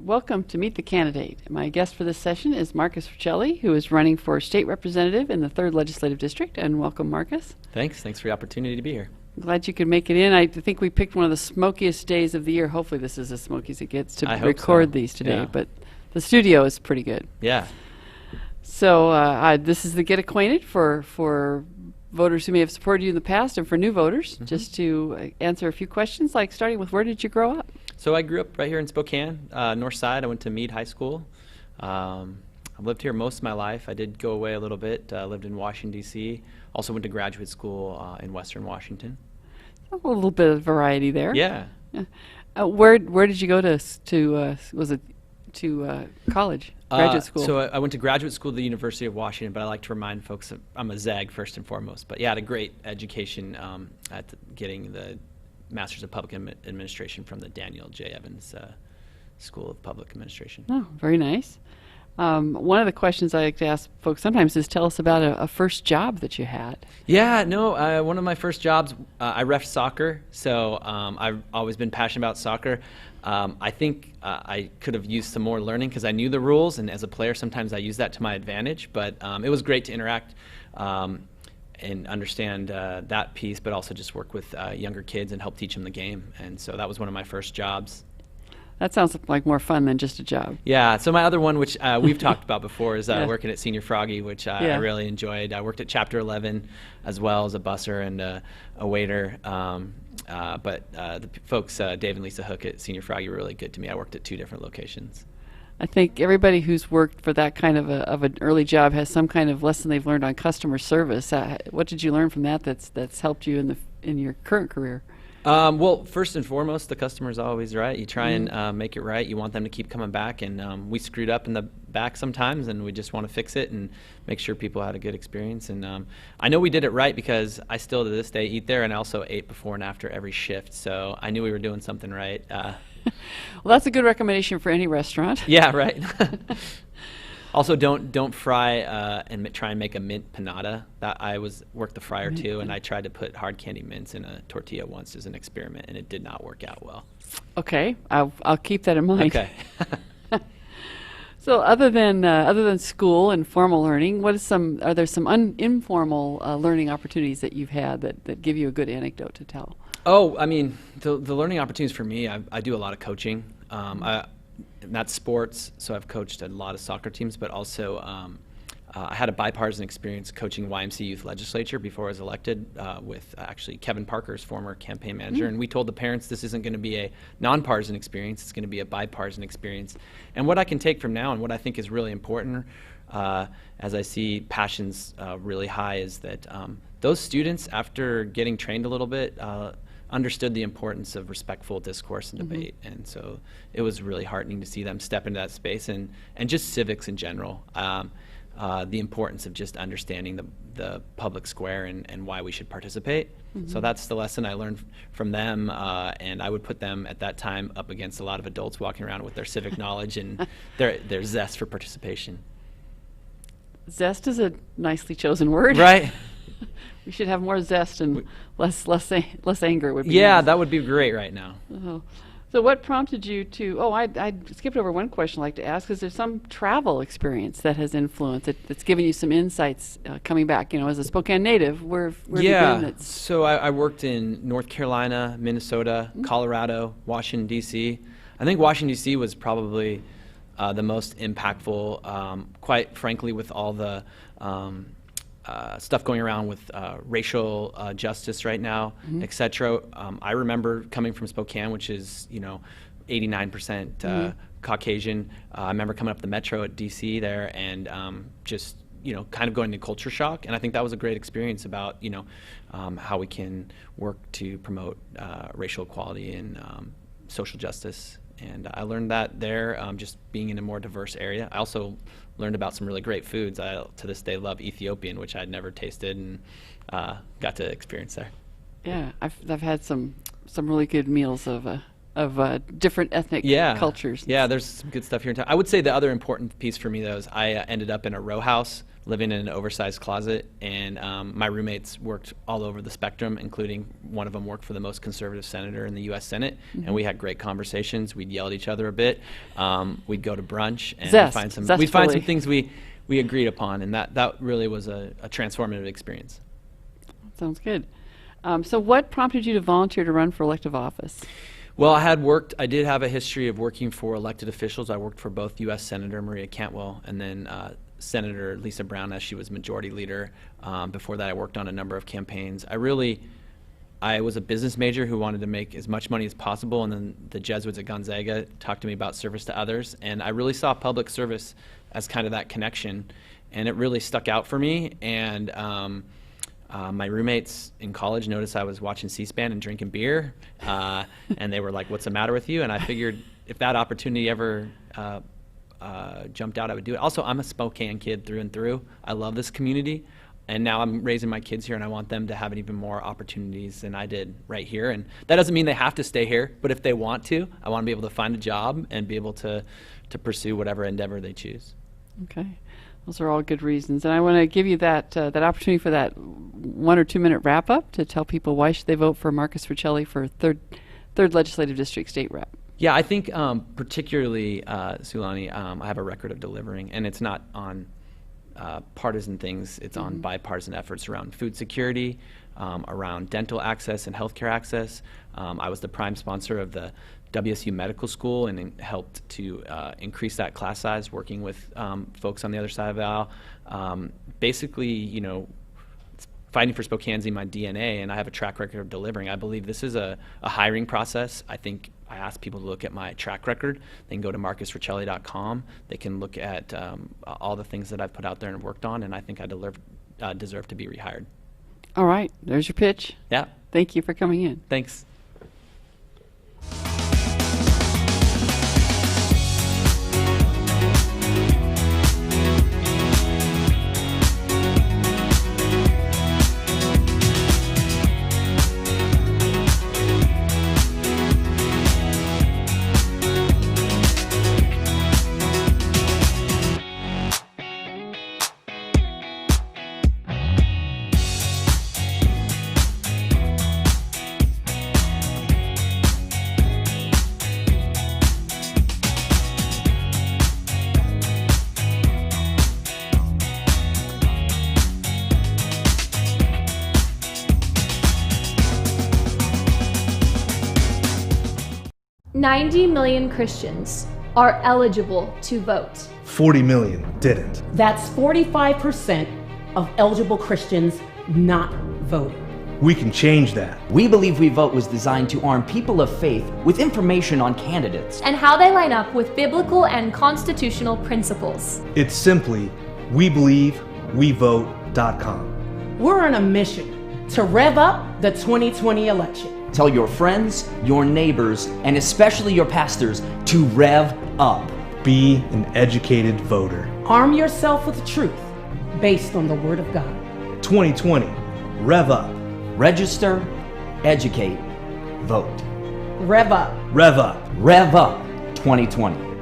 Welcome to Meet the Candidate. My guest for this session is Marcus Riccelli, who is running for state representative in the 3rd Legislative District. And welcome, Marcus. Thanks for the opportunity to be here. I'm glad you could make it in. I think we picked one of the smokiest days of the year. Hopefully this is as smoky as it gets to record these today. Yeah. But the studio is pretty good. Yeah. So this is the Get Acquainted for voters who may have supported you in the past and for new voters, just to answer a few questions, like starting with, where did you grow up? So I grew up right here in Spokane, North Side. I went to Meade High School. I've lived here most of my life. I did go away a little bit. Lived in Washington, D.C. Also went to graduate school in Western Washington. A little bit of variety there. Yeah. Where did you go to was it to college, graduate school? So I went to graduate school at the University of Washington, but I like to remind folks that I'm a ZAG first and foremost. But yeah, I had a great education at getting the Masters of Public Administration from the Daniel J. Evans School of Public Administration. Oh, very nice. One of the questions I like to ask folks sometimes is, tell us about a first job that you had. Yeah, no, one of my first jobs, I reffed soccer, so I've always been passionate about soccer. I think I could have used some more learning because I knew the rules, and as a player sometimes I use that to my advantage, but it was great to interact and understand that piece, but also just work with younger kids and help teach them the game. And so that was one of my first jobs. That sounds like more fun than just a job. Yeah, so my other one, which we've talked about before, is working at Senior Froggy, which I really enjoyed. I worked at Chapter 11 as well as a busser and a waiter. But the folks, Dave and Lisa Hook at Senior Froggy, were really good to me. I worked at 2 different locations. I think everybody who's worked for that kind of an early job has some kind of lesson they've learned on customer service. What did you learn from that that's helped you in your current career? Well, first and foremost, the customer's always right. You try and make it right. You want them to keep coming back, and we screwed up in the back sometimes, and we just want to fix it and make sure people had a good experience. And I know we did it right because I still to this day eat there, and I also ate before and after every shift, so I knew we were doing something right. Well, that's a good recommendation for any restaurant. Yeah, right. Also, don't fry and try and make a mint panada. That worked the fryer too, and I tried to put hard candy mints in a tortilla once as an experiment, and it did not work out well. Okay, I'll keep that in mind. Okay. So, other than school and formal learning, are there some informal learning opportunities that you've had that give you a good anecdote to tell? Oh, I mean, the learning opportunities for me, I do a lot of coaching. Not sports, so I've coached a lot of soccer teams, but also I had a bipartisan experience coaching YMC Youth Legislature before I was elected with actually Kevin Parker's former campaign manager, and we told the parents this isn't going to be a nonpartisan experience, it's going to be a bipartisan experience. And what I can take from now and what I think is really important as I see passions really high is that those students, after getting trained a little bit, understood the importance of respectful discourse and debate, and so it was really heartening to see them step into that space and just civics in general. The importance of just understanding the public square and why we should participate. So that's the lesson I learned from them, and I would put them at that time up against a lot of adults walking around with their civic knowledge and their zest for participation. Zest is a nicely chosen word. Right. We should have more zest and less anger would be Yeah, nice. That would be great right now. So what prompted you to, I skipped over one question I'd like to ask. Is there some travel experience that has influenced, that's given you some insights coming back? You know, as a Spokane native, where have you been? So I worked in North Carolina, Minnesota, Colorado, Washington, D.C. I think Washington, D.C. was probably the most impactful, quite frankly, with all the stuff going around with racial justice right now, et cetera. I remember coming from Spokane, which is 89% Caucasian. I remember coming up the metro at DC there and just kind of going into culture shock. And I think that was a great experience about how we can work to promote racial equality and social justice. And I learned that there, just being in a more diverse area. I also learned about some really great foods. I, to this day, love Ethiopian, which I'd never tasted, and got to experience there. Yeah, I've had some really good meals of different ethnic cultures. Yeah, there's some good stuff here in town. I would say the other important piece for me, though, is I ended up in a row house, living in an oversized closet, and my roommates worked all over the spectrum, including one of them worked for the most conservative senator in the U.S. Senate, and we had great conversations. We'd yell at each other a bit. We'd go to brunch and we'd find some things we agreed upon, and that really was a transformative experience. Sounds good. So what prompted you to volunteer to run for elective office? Well, I did have a history of working for elected officials. I worked for both U.S. Senator Maria Cantwell and then Senator Lisa Brown as she was majority leader. Before that, I worked on a number of campaigns. I was a business major who wanted to make as much money as possible, and then the Jesuits at Gonzaga talked to me about service to others, and I really saw public service as kind of that connection, and it really stuck out for me. And my roommates in college noticed I was watching C-SPAN and drinking beer, and they were like, "What's the matter with you?" And I figured if that opportunity ever jumped out, I would do it. Also, I'm a Spokane kid through and through. I love this community, and now I'm raising my kids here, and I want them to have even more opportunities than I did right here. And that doesn't mean they have to stay here, but if they want to, I want to be able to find a job and be able to pursue whatever endeavor they choose. Okay. Those are all good reasons. And I want to give you that opportunity for that 1 or 2 minute wrap up to tell people why should they vote for Marcus Riccelli for third legislative district state rep. Yeah, I think particularly, Sue Lani, I have a record of delivering, and it's not on partisan things. It's on bipartisan efforts around food security, around dental access and healthcare access. I was the prime sponsor of the WSU Medical School and helped to increase that class size, working with folks on the other side of the aisle. Basically, fighting for Spokane's in my DNA, and I have a track record of delivering. I believe this is a hiring process. I think I ask people to look at my track record. They can go to marcusriccelli.com. They can look at all the things that I've put out there and worked on, and I think I deserve to be rehired. All right, there's your pitch. Yeah. Thank you for coming in. Thanks. $90 million Christians are eligible to vote. 40 million didn't. That's 45% of eligible Christians not voting. We can change that. We Believe We Vote was designed to arm people of faith with information on candidates and how they line up with biblical and constitutional principles. It's simply WeBelieveWeVote.com. We're on a mission to rev up the 2020 election. Tell your friends, your neighbors, and especially your pastors to rev up. Be an educated voter. Arm yourself with truth based on the Word of God. 2020, rev up. Register, educate, vote. Rev up. Rev up. Rev up 2020.